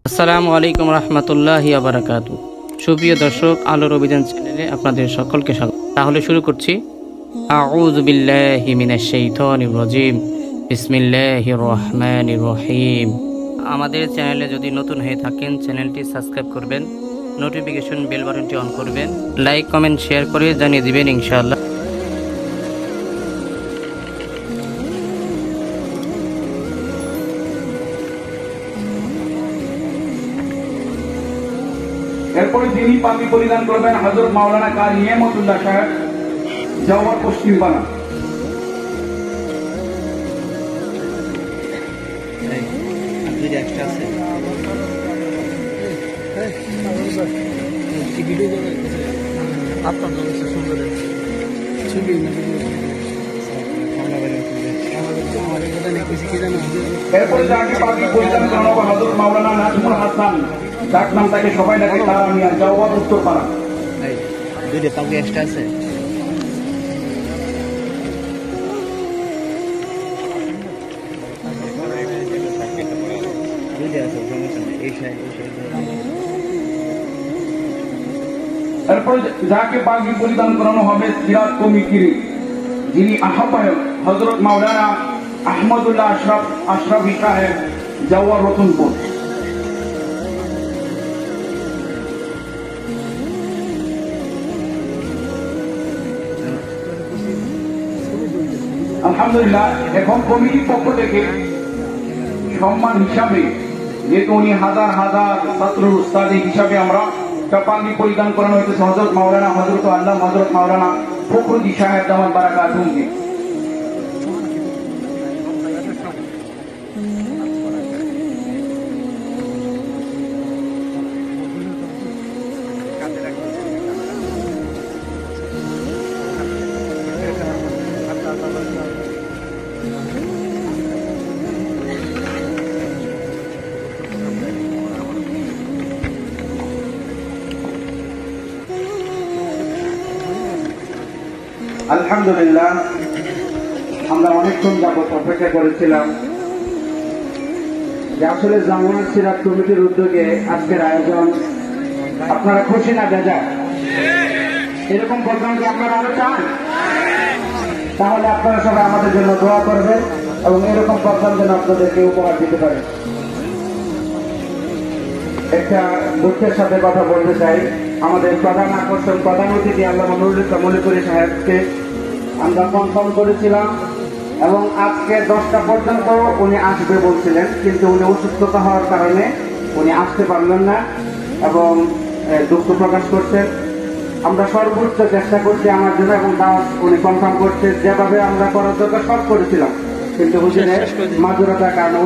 আসসালামু আলাইকুম রহমতুল্লাহি ওয়া বারাকাতুহু। সুপ্রিয় দর্শক, আলোর অভিযান চ্যানেলে আপনাদের সকলকে স্বাগত। তাহলে শুরু করছি। আউযু বিল্লাহি মিনাশ শাইতানির রাজিম। বিসমিল্লাহির রহমানির রহিম। আমাদের চ্যানেলে যদি নতুন হয়ে থাকেন, চ্যানেলটি সাবস্ক্রাইব করবেন, নোটিফিকেশন বেল বাটনটি অন করবেন, লাইক কমেন্ট শেয়ার করে জানিয়ে দিবেন ইনশাআল্লাহ। এরপরে যিনি পাগড়ি পরিধান করবেন হযরত মাওলানা কাজী নেয়ামতুল্লাহ সাহেব, জওহর পশ্চিম পাড়া। এরপরে যাকে পাগড়ি পরিধান করানো হবে হযরত মাওলানা নাজমুল হাসান, ডাক নাম তাকে সবাই ডাকে তারা মিয়া, জওহর উত্তর পাড়া। দুইটা পাগড়ি এক্সট্রা আছে। এরপরে যাকে পাগড়ি পরিধান করানো হবে সিরাত কমিটির যিনি আহ্বায়ক হযরত মাওলানা আহমদুল্লাহ আশরাফি সাহেব, জওহর রতনপুর। আলহামদুলিল্লাহ, এখন কমিটির পক্ষ থেকে সম্মান হিসাবে, যেহেতু উনি হাজার হাজার ছাত্রের উস্তাদ হিসাবে আমরা পাগড়ি পরিধান করানো হয়েছে হযরত মাওলানা হযরত আল্লাহ হযরত মাওলানা ফখরুদ্দীন সাহেব দামাত বারাকাতুহুকে। আলহামদুলিল্লাহ, আমরা অনেকক্ষণ যাবত অপেক্ষা করেছিলাম যে আসলে জামিয়া সিরাত কমিটির উদ্যোগে আজকের আয়োজন। আপনারা খুশি না বেজা? এরকম প্রোগ্রাম কি আপনারা আরো চান? তাহলে আপনারা সবাই আমাদের জন্য দোয়া করবেন এবং এরকম প্রোগ্রাম যেন আপনাদেরকে উপহার দিতে পারে। একটা দুঃখের সাথে কথা বলতে চাই, আমাদের প্রধান আকর্ষণ প্রধান অতিথি আল্লামা নুরুল ইসলাম মলিপুরী সাহেবকে আমরা কনফার্ম করেছিলাম এবং আজকে 10টা পর্যন্ত উনি আসবে বলছিলেন, কিন্তু উনি অসুস্থতা হওয়ার কারণে উনি আসতে পারলেন না এবং দুঃখ প্রকাশ করছেন। আমরা সর্বোচ্চ চেষ্টা করছি আমার জন্য এবং দাওয়াত উনি কনফার্ম করছে, যেভাবে আমরা করার দরকার সব করেছিলাম, কিন্তু হুজুরের মাজুরাতার কারণে